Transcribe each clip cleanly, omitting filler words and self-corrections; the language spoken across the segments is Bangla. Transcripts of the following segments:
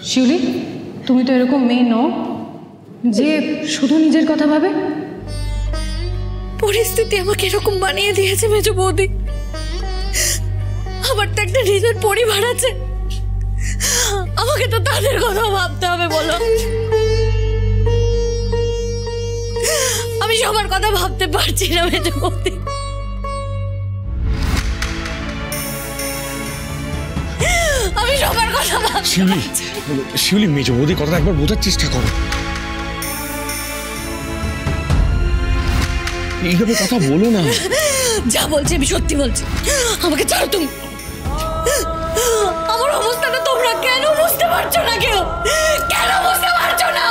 শিউলি, তুমি তো এরকম মেয়ে নও যে শুধু নিজের কথা ভাবে। পরিস্থিতি আমাকে এরকম বানিয়ে দিয়েছে মেজো বৌদি। আমার তো একটা নিজের পরিবার আছে, আমাকে তো তাদের কথা ভাবতে হবে বলো। আমি সবার কথা ভাবতে পারছি না মেজো বৌদি। আমি সবার কথা ভাবছি। শিউলি, শিউলি, মেজো বৌদির কথাটা একবার বোঝার চেষ্টা করো। এইভাবে কথা বলো না। যা বলছি আমি সত্যি বলছি, আমাকে ছাড়ো তুমি। আমার অবস্থাটা তোমরা কেন বুঝতে পারছো না? কেন বুঝতে পারছো না?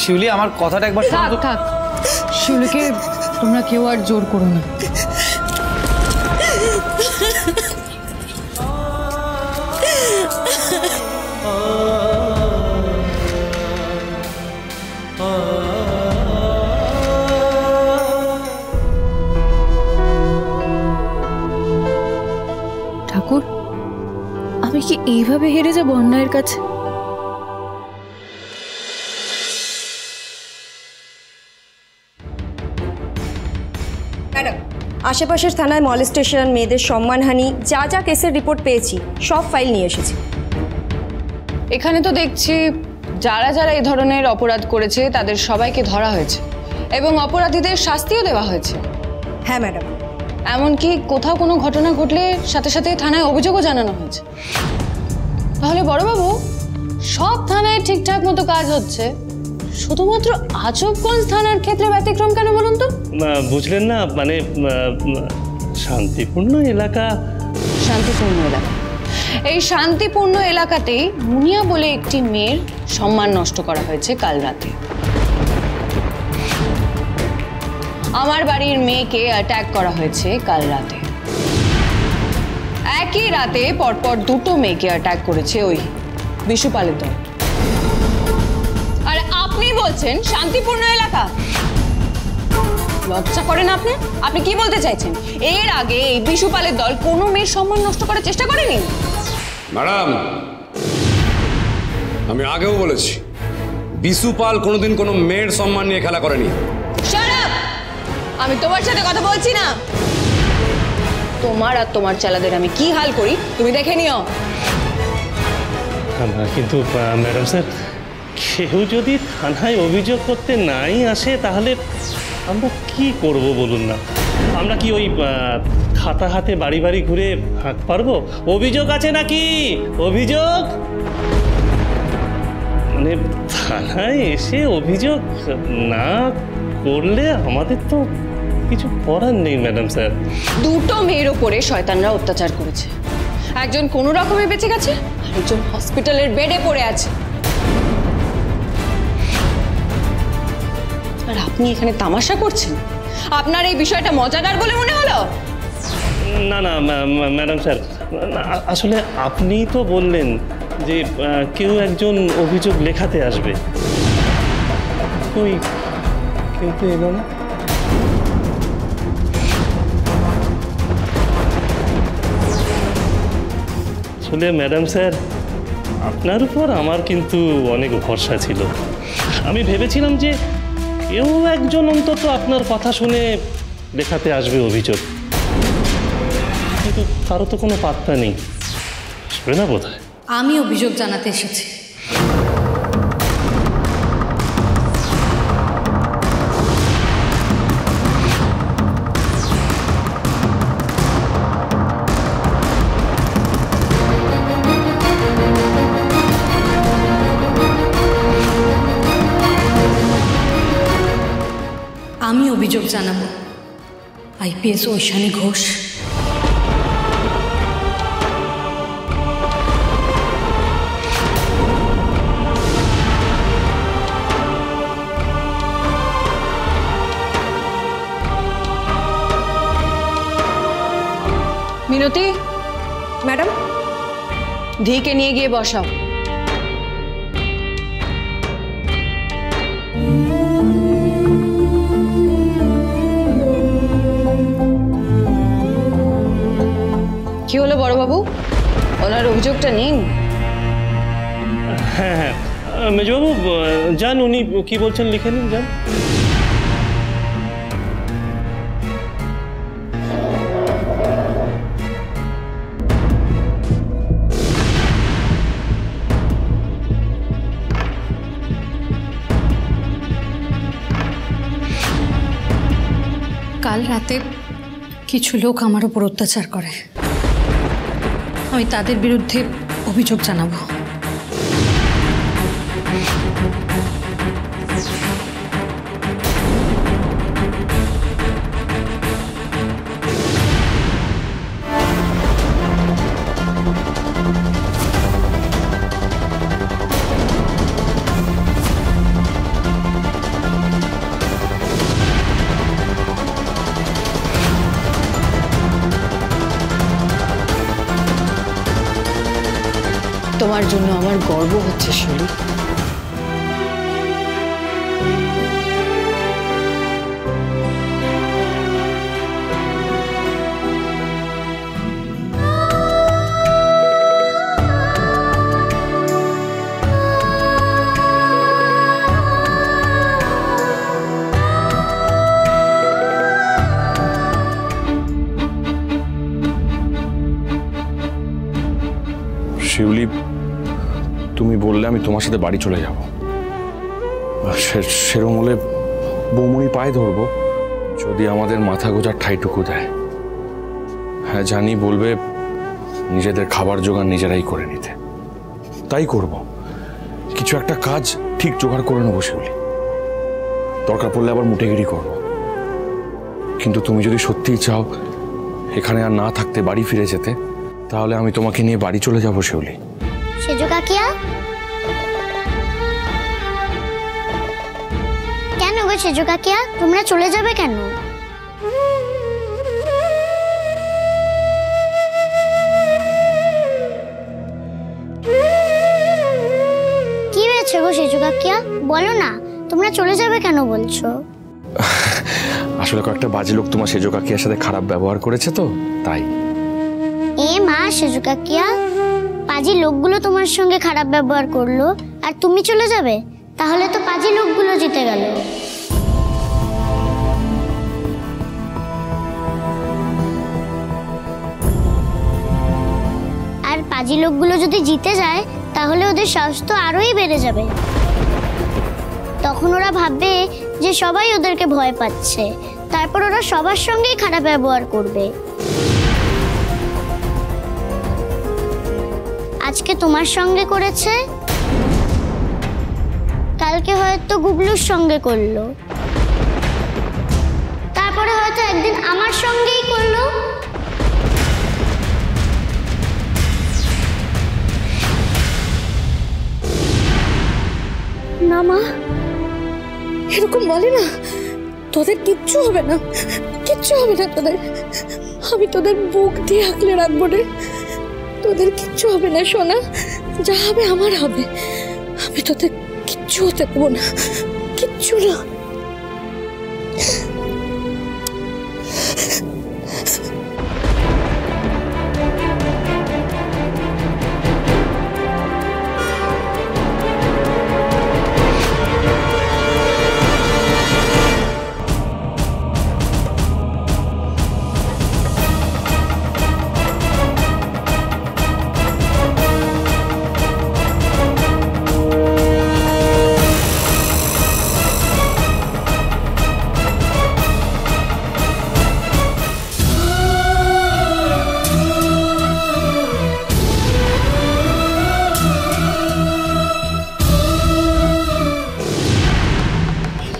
শিউলি, আমার কথাটা একবার থাক থাক, শিউলিকে তোমরা কেউ আর জোর করো না। ঠাকুর, আমি কি এইভাবে হেরে যাব অন্যায়ের কাছে? ম্যাডাম, আশেপাশের থানায় মলেস্টেশন, মেয়েদের সম্মানহানি, যা যা কেসের রিপোর্ট পেয়েছি সব ফাইল নিয়ে এসেছি। এখানে তো দেখছি যারা যারা এই ধরনের অপরাধ করেছে তাদের সবাইকে ধরা হয়েছে এবং অপরাধীদের শাস্তিও দেওয়া হয়েছে। হ্যাঁ ম্যাডাম। এমনকি কোথাও কোনো ঘটনা ঘটলে সাথে সাথে থানায় অভিযোগও জানানো হয়েছে। তাহলে বড়বাবু, সব থানায় ঠিকঠাক মতো কাজ হচ্ছে, শুধুমাত্র আজবগঞ্জ থানার ক্ষেত্রে ব্যতিক্রম কেন বলুন তো? বুঝলেন না, মানে শান্তিপূর্ণ এলাকা। শান্তিপূর্ণ এলাকা, এই শান্তিপূর্ণ এলাকাতেই মুনিয়া বলে একটি মেয়ের সম্মান নষ্ট করা হয়েছে কাল রাতে। আমার বাড়ির মেয়েকে অ্যাটাক করা হয়েছে কাল রাতে। একই রাতে পরপর দুটো মেয়েকে অ্যাটাক করেছে ওই বিশুপালের দল। আর আপনি বলছেন শান্তিপূর্ণ এলাকা? লজ্জা করেন আপনি? আপনি কি বলতে চাইছেন? এর আগে এই বিশুপালের দল কোনো মেয়ের সম্মান নষ্ট করার চেষ্টা করেনি? ম্যাডাম, আমি আগেও বলেছি, বিশুপাল কোনোদিন কোনো মেয়ের সম্মান নিয়ে খেলা করেনি। Shut up! আমি তোমার সাথে কথা বলছি না। তোমার আর তোমার চালাদের আমি কি হাল করি তুমি দেখে নিও। কিন্তু ম্যাডাম স্যার, কেউ যদি থানায় অভিযোগ করতে নাই আসে তাহলে আমরা কি করব বলুন না? আমরা কি ওই খাতা হাতে বাড়ি বাড়ি ঘুরে হাঁক পারবো? অভিযোগ আছে নাকি? অভিযোগ মানে থানায় এসে অভিযোগ না করলে আমাদের তো কিছু করার নেই ম্যাডাম স্যার। দুটো মেয়ের ওপরে শয়তানরা অত্যাচার করেছে, একজন কোনো রকমে বেঁচে গেছে, আরেকজন হসপিটালের বেডে পড়ে আছে। আর আপনি এখানে তামাশা করছেন? আপনার এই বিষয়টা মজাদার বলে মনে হলো? না না ম্যাডাম স্যার, আসলে আপনিই তো বললেন যে কেউ একজন অভিযোগ লেখাতে আসবে। কই, কেউ তো এলো না। আসলে ম্যাডাম স্যার, আপনার উপর আমার কিন্তু অনেক ভরসা ছিল। আমি ভেবেছিলাম যে কেউ একজন অন্তত আপনার কথা শুনে লেখাতে আসবে অভিযোগ, কিন্তু কারো তো কোনো পাত্তা নেই। আসবে না বোধহয়। আমি অভিযোগ জানাতে এসেছি। আমি অভিযোগ জানাবো আইপিএস ঐশানী ঘোষ। মিনতি, ম্যাডাম, ধিকে নিয়ে গিয়ে বসাও। কি হলো বড়বাবু, ওনার অভিযোগটা নিন। হ্যাঁ হ্যাঁ মেজবাবু যান, উনি কি বলছেন লিখে নিন, যান। কাল রাতে কিছু লোক আমার উপর অত্যাচার করে, আমি তাদের বিরুদ্ধে অভিযোগ জানাবো। তোমার জন্য আমার গর্ব হচ্ছে শিউলি। শিউলি, তুমি বললে আমি তোমার সাথে বাড়ি চলে যাব, সেরকম হলে বৌমনি পায়ে ধরবো যদি আমাদের মাথা গোজার ঠাইটুকু দেয়। হ্যাঁ জানি বলবে নিজেদের খাবার জোগাড় নিজেরাই করে নিতে, তাই করব। কিছু একটা কাজ ঠিক জোগাড় করে নেবো শিউলি, দরকার পড়লে আবার মুটেগিরি করব। কিন্তু তুমি যদি সত্যিই চাও এখানে আর না থাকতে বাড়ি ফিরে যেতে, তাহলে আমি তোমাকে নিয়ে বাড়ি চলে যাব শিউলি। সেজো কাকিয়া, কেন গো সেজো কাকিয়া, তোমরা চলে যাবে কেন? কি হয়েছে গো সেজো কাকিয়া, বলো না, তোমরা চলে যাবে কেন বলছো? আসলে কয়েকটা বাজে লোক তোমার সেজো কাকিয়ার সাথে খারাপ ব্যবহার করেছে তো, তাই। এ মা সেজো কাকিয়া, পাজি লোকগুলো তোমার সঙ্গে খারাপ ব্যবহার করলো আর তুমি চলে যাবে? তাহলে তো পাজি লোকগুলো জিতে গেল। আর পাজি লোকগুলো যদি জিতে যায় তাহলে ওদের সাহস তো আরোই বেড়ে যাবে। তখন ওরা ভাববে যে সবাই ওদেরকে ভয় পাচ্ছে, তারপর ওরা সবার সঙ্গেই খারাপ ব্যবহার করবে। আজকে তোমার সঙ্গে করেছে, কালকে হয়তো গুবলুর সঙ্গে করলো, তারপরে হয়তো একদিন আমার সঙ্গেই করলো। না মা, এরকম বলে না, তোদের কিচ্ছু হবে না, কিচ্ছু হবে না তোদের। আমি তোদের বুক দিয়ে আঁকলে রাখবো রে, তোদের কিচ্ছু হবে না সোনা, যা হবে আমার হবে। আমি তোদের কিচ্ছু হতে দেবো না, কিচ্ছু না।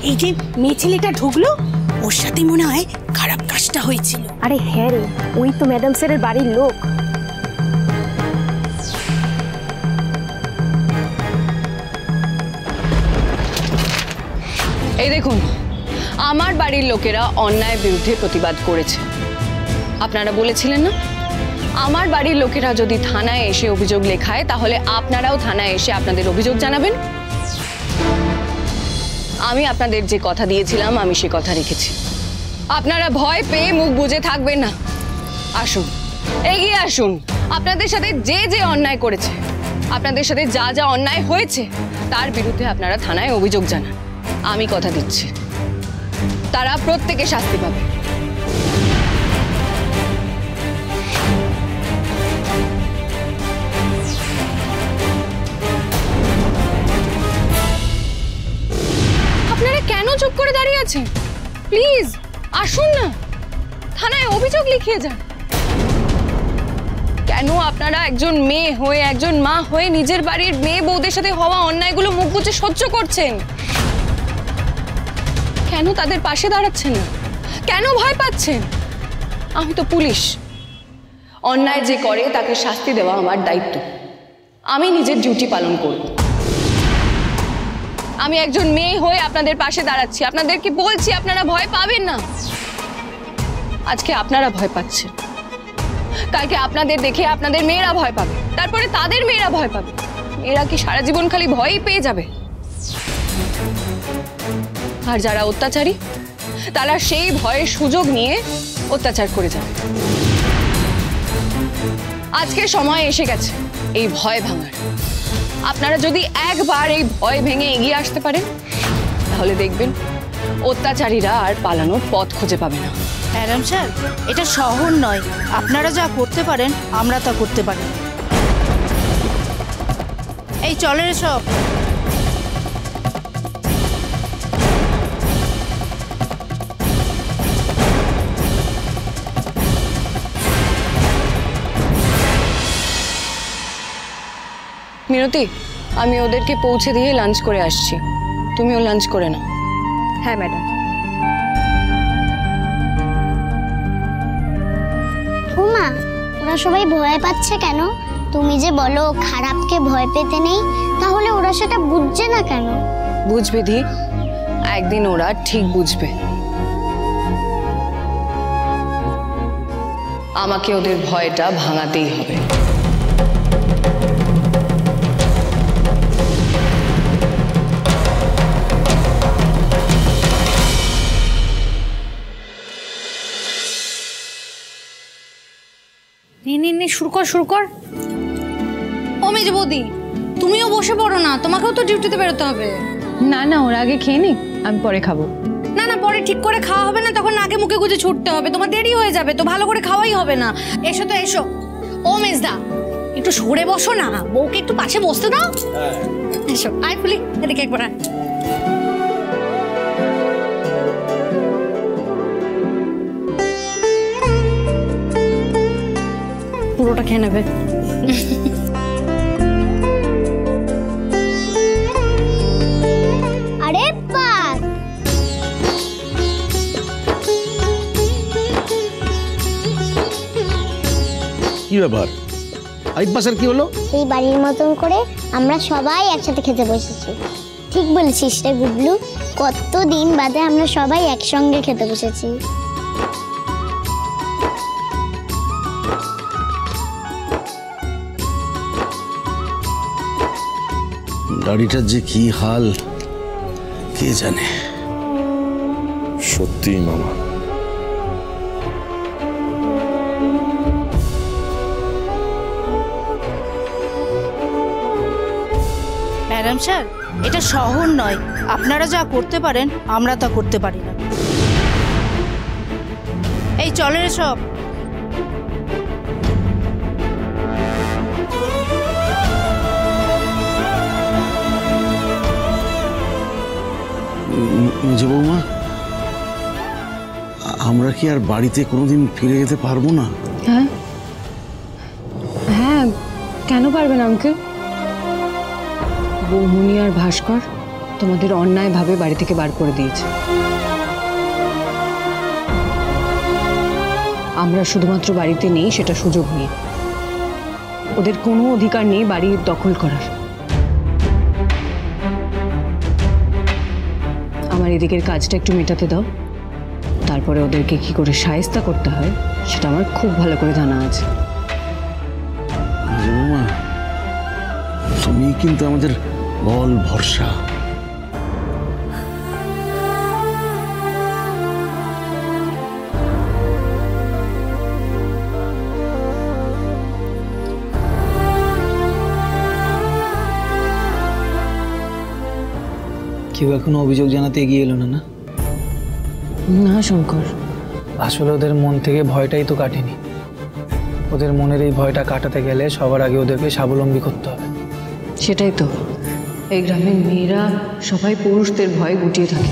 এই যে মেয়ে ছেলেটা ঢুকলো, ওর সাথে মনে হয় খারাপ কাজটা হয়েছিল। আরে হ্যাঁ রে, ওই তো ম্যাডাম স্যারের বাড়ির লোক। এই দেখুন, আমার বাড়ির লোকেরা অন্যায়ের বিরুদ্ধে প্রতিবাদ করেছে। আপনারা বলেছিলেন না, আমার বাড়ির লোকেরা যদি থানায় এসে অভিযোগ লেখায় তাহলে আপনারাও থানায় এসে আপনাদের অভিযোগ জানাবেন। আমি আপনাদের যে কথা দিয়েছিলাম আমি সে কথা রেখেছি। আপনারা ভয় পেয়ে মুখ বুজে থাকবেন না। আসুন, এগিয়ে আসুন। আপনাদের সাথে যে যে অন্যায় করেছে আপনাদের সাথে যা যা অন্যায় হয়েছে তার বিরুদ্ধে আপনারা থানায় অভিযোগ জানান। আমি কথা দিচ্ছি তারা প্রত্যেকে শাস্তি পাবে। আপনারা কেন চুপ করে দাঁড়িয়ে আছেন? প্লিজ আসুন না, থানায় অভিযোগ লিখিয়ে যান। কেন আপনারা একজন মেয়ে হয়ে, একজন মা হয়ে নিজের বাড়ির মেয়ে বউদের সাথে হওয়া অন্যায়গুলো মুখ বুজে সহ্য করছেন? কেন তাদের পাশে দাঁড়াচ্ছেন না? কেন ভয় পাচ্ছেন? আমি তো পুলিশ, অন্যায় যে করে তাকে শাস্তি দেওয়া আমার দায়িত্ব। আমি নিজের ডিউটি পালন করব। আমি একজন মেয়ে হয়ে আপনাদের পাশে দাঁড়াচ্ছি, আপনাদেরকে বলছি আপনারা ভয় পাবেন না। আজকে আপনারা ভয় পাচ্ছেন, কালকে আপনাদের দেখে আপনাদের মেয়েরা ভয় পাবে, তারপরে তাদের মেয়েরা ভয় পাবে। মেয়েরা কি সারা জীবন খালি ভয়ই পেয়ে যাবে? আর যারা অত্যাচারী তারা সেই ভয়ের সুযোগ নিয়ে অত্যাচার করে যাবে। আজকে সময় এসে গেছে এই ভয় ভাঙার। আপনারা যদি একবার এই ভয় ভেঙে এগিয়ে আসতে পারেন তাহলে দেখবেন অত্যাচারীরা আর পালানোর পথ খুঁজে পাবে না। ম্যাডাম স্যার, এটা শহর নয়, আপনারা যা করতে পারেন আমরা তা করতে পারি। এই চলে সব। মিনতি, আমি ওদেরকে পৌঁছে দিয়ে লাঞ্চ করে আসছি, তুমিও লাঞ্চ করে নাও। হ্যাঁ ম্যাডাম। উমা, ওরা সবাই ভয় পাচ্ছে কেন? তুমি যে বলো খারাপকে ভয় পেতে নেই, তাহলে ওরা সেটা বুঝছে না কেন? বুঝবে দি, একদিন ওরা ঠিক বুঝবে। আমাকে ওদের ভয়টা ভাঙাতেই হবে। নে শুরু কর। ও মেজ বৌদি, তুমিও বসে পড়ো না, তোমাকেও তো ডিউটিতে বেরোতে হবে। না না, ওরা আগে খেয়ে নি, আমি পরে খাবো। না না, পরে ঠিক করে খাওয়া হবে না, তখন আগে মুখে গুজে ছুটতে হবে, তোমার দেরি হয়ে যাবে, তো ভালো করে খাওয়াই হবে না। এসো তো এসো। ও মেজদা, একটু সরে বসো না, বউকে একটু পাশে বসতে দাও। এসো, আয় ফুলি, এদিকে একবার আয়। পুরোটা খেয়ে নেবে। আরে বাস, কি ব্যাপার? আইবাসের কি হলো? এই বাড়ির মতন করে আমরা সবাই একসাথে খেতে বসেছি। ঠিক বলেছিস রে গুবলু, কতদিন বাদে আমরা সবাই একসঙ্গে খেতে বসেছি। গাড়িটার যে কি হাল কে জানে। সত্যি মামা, ম্যাডাম স্যার, এটা শহর নয়, আপনারা যা করতে পারেন আমরা তা করতে পারি না। এই চলে সব। মেজ বৌমা, আমরা কি আর বাড়িতে কোনোদিন ফিরে যেতে পারবো না? হ্যাঁ হ্যাঁ, কেন পারবেন আঙ্কেল? বৌমনি আর ভাস্কর তোমাদের অন্যায়ভাবে বাড়ি থেকে বার করে দিয়েছে। আমরা শুধুমাত্র বাড়িতে নেই সেটা সুযোগ নিয়ে। ওদের কোনো অধিকার নেই বাড়ি দখল করার। আমার এদিকের কাজটা একটু মেটাতে দাও, তারপরে ওদেরকে কি করে শায়েস্তা করতে হয় সেটা আমার খুব ভালো করে জানা আছে। বৌমা, তুমি কিন্তু আমাদের বল ভরসা। কেউ এখনো অভিযোগ জানাতে এগিয়ে এলো না? না শঙ্কর, আসলে ওদের মন থেকে ভয়টাই তো কাটেনি। ওদের মনের এই ভয়টা কাটাতে গেলে সবার আগে ওদেরকে স্বাবলম্বী করতে হবে। সেটাই তো, এই গ্রামের মেয়েরা সবাই পুরুষদের ভয়ে গুটিয়ে থাকে।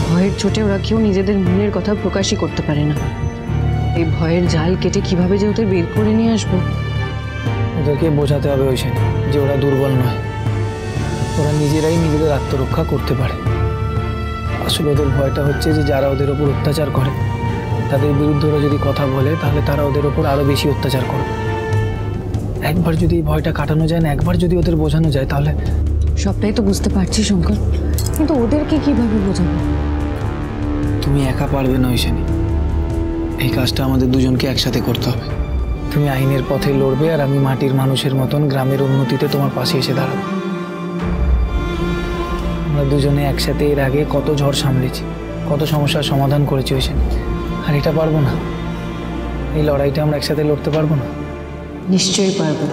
ভয়ের চোটে ওরা কেউ নিজেদের মনের কথা প্রকাশই করতে পারে না। এই ভয়ের জাল কেটে কিভাবে যে ওদের বের করে নিয়ে আসবো? ওদেরকে বোঝাতে হবে ঐশানী যে ওরা দুর্বল নয়, ওরা নিজেরাই নিজেদের আত্মরক্ষা করতে পারে। আসলে ওদের ভয়টা হচ্ছে যে যারা ওদের ওপর অত্যাচার করে তাদের বিরুদ্ধে ওরা যদি কথা বলে তাহলে তারা ওদের ওপর আরও বেশি অত্যাচার করবে। একবার যদি এই ভয়টা কাটানো যায় না, একবার যদি ওদের বোঝানো যায় তাহলে। সবটাই তো বুঝতে পারছি শঙ্কর, কিন্তু ওদেরকে কিভাবে বোঝাবো? তুমি একা পারবে না ঐশানী, এই কাজটা আমাদের দুজনকে একসাথে করতে হবে। তুমি আইনের পথে লড়বে আর আমি মাটির মানুষের মতন গ্রামের উন্নতিতে তোমার পাশে এসে দাঁড়াবো। আমরা দুজনে একসাথে এর আগে কত ঝড় সামলেছি, কত সমস্যার সমাধান করেছি ঐশানী, আর এটা পারবো না? এই লড়াইটা আমরা একসাথে লড়তে পারবো না? নিশ্চয়ই পারবো।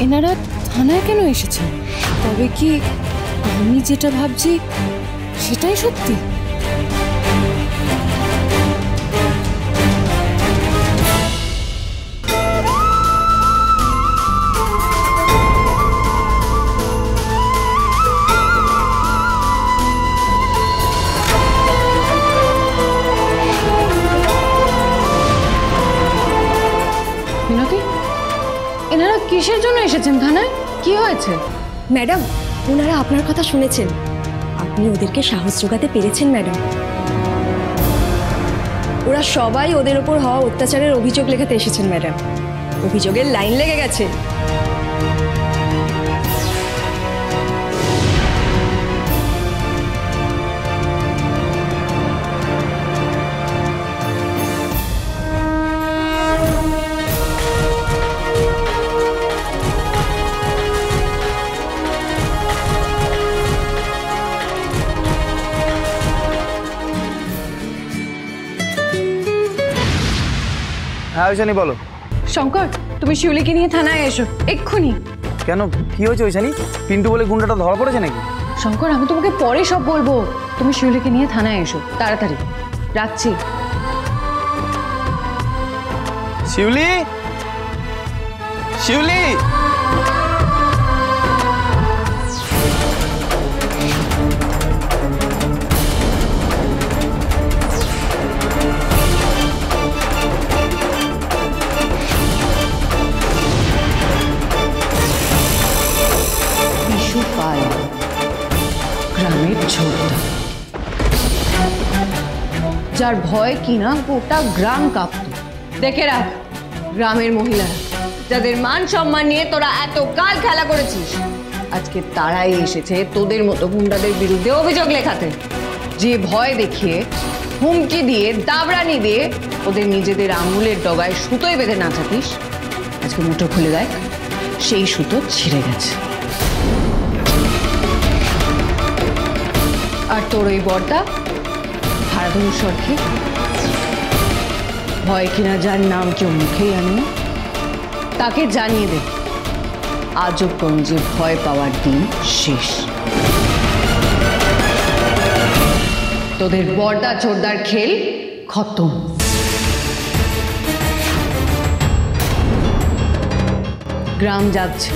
এনারা থানায় কেন এসেছেন? তবে কি আমি যেটা ভাবছি সেটাই সত্যি? মিনতি, এনারা কিসের জন্য এসেছেন থানায়? কি হয়েছে? ম্যাডাম, ওনারা আপনার কথা শুনেছেন। আপনি ওদেরকে সাহস জোগাতে পেরেছেন ম্যাডাম। ওরা সবাই ওদের ওপর হওয়া অত্যাচারের অভিযোগ লেখাতে এসেছেন ম্যাডাম। অভিযোগের লাইন লেগে গেছে। হ্যাঁ ঐশানী বলো। শঙ্কর, তুমি শিউলিকে নিয়ে থানায় এসো এক্ষুনি। কেন, কি হয়েছে ঐশানী? পিন্টু বলে গুন্ডাটা ধরা পড়েছে নাকি? শঙ্কর, আমি তোমাকে পরে সব বলবো। তুমি শিউলিকে নিয়ে থানায় এসো তাড়াতাড়ি। রাখছি। শিউলি, শিউলি, বিশুপাল, গ্রামের ছোটদা, যার ভয় কিনা গোটা গ্রাম কাঁপত। দেখে রাখ, গ্রামের মহিলারা যাদের মান সম্মান নিয়ে তোরা এত কাল খেলা করেছিস, আজকে তারাই এসেছে তোদের মতো গুন্ডাদের বিরুদ্ধে অভিযোগ লেখাতে। যে ভয় দেখিয়ে, হুমকি দিয়ে, দাবরানি দিয়ে ওদের নিজেদের আঙুলের ডগায় সুতোয় বেঁধে নাচাতিস, আজকে মুঠো খুলে দেখ, সেই সুতো ছিঁড়ে গেছে। আর তোর ওই বড়টা হারাধন সরকে, ভয় কিনা যার নাম কেউ মুখেই আনে না, তাকে জানিয়ে দে আজবগঞ্জে ভয় পাওয়ার দিন শেষ। তোদের বড়দা চোরদার খেল খতম। গ্রাম যাচ্ছে,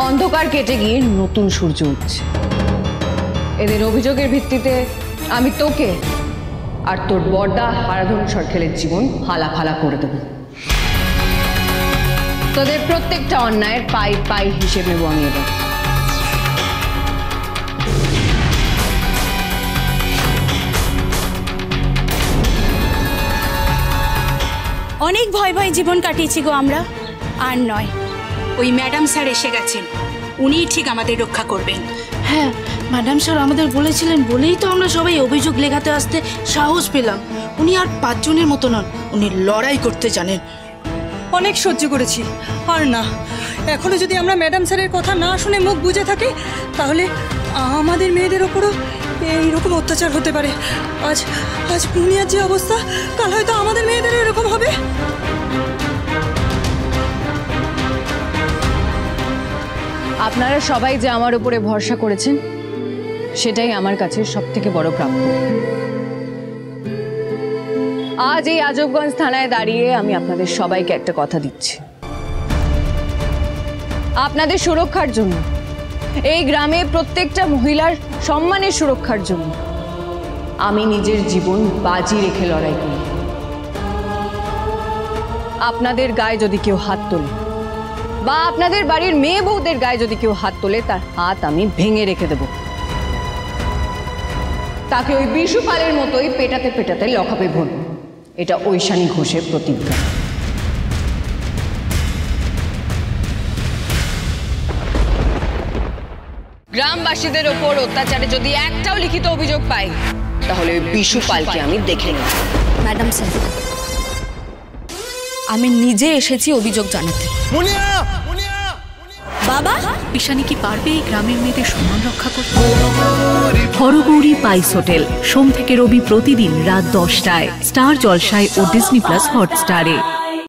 অন্ধকার কেটে গিয়ে নতুন সূর্য উঠছে। এদের অভিযোগের ভিত্তিতে আমি তোকে আর তোর বড়দা হারাধন সরকেলের জীবন ফালা ফালা করে দেব। তোদের প্রত্যেকটা অন্যায়ের পাই পাই হিসেব নেব আমি এবার। অনেক ভয় ভয় জীবন কাটিয়েছি গো আমরা, আর নয়। ওই ম্যাডাম স্যার এসে গেছেন, উনিই ঠিক আমাদের রক্ষা করবেন। হ্যাঁ, ম্যাডাম স্যার আমাদের বলেছিলেন বলেই তো আমরা সবাই অভিযোগ লেখাতে আসতে সাহস পেলাম। উনি আর 5 জনের মতো নন, উনি লড়াই করতে জানেন। অনেক সহ্য করেছি, আর না। এখনো যদি আমরা ম্যাডাম স্যারের কথা না শুনে মুখ বুজে থাকি, তাহলে আমাদের মেয়েদের ওপরও এইরকম অত্যাচার হতে পারে। আজ আজ পুনিয়ার যে অবস্থা, কাল হয়তো আমাদের মেয়েদের এরকম হবে। আপনারা সবাই যে আমার উপরে ভরসা করেছেন, সেটাই আমার কাছে সবথেকে বড় প্রাপ্য। আজ এই আজবগঞ্জ থানায় দাঁড়িয়ে আমি আপনাদের সবাইকে একটা কথা দিচ্ছি, আপনাদের সুরক্ষার জন্য, এই গ্রামে প্রত্যেকটা মহিলার সম্মানের সুরক্ষার জন্য আমি নিজের জীবন বাজি রেখে লড়াই করি। আপনাদের গায়ে যদি কেউ হাত তোলে বা আপনাদের বাড়ির মেয়ে বউদের গায়ে যদি কেউ হাত তোলে, তার হাত আমি ভেঙে রেখে দেব। তাকে ওই বিশুপালের মতোই পেটাতে পেটাতে লকাপে ভরব। এটা ঐশানী ঘোষের প্রতিজ্ঞা। গ্রামবাসীদের ওপর অত্যাচারে যদি একটাও লিখিত অভিযোগ পাই, তাহলে ওই বিশুপালকে আমি দেখে নেব। ম্যাডাম স্যার, আমি নিজে এসেছি অভিযোগ জানাতে। বাবা, ঈশানী কি পারবে এই গ্রামের মেয়েদের সম্মান রক্ষা করতে? হরগৌরী পাইস হোটেল, সোম থেকে রবি প্রতিদিন রাত 10টায় স্টার জলসায় ও ডিজনি প্লাস হটস্টারে।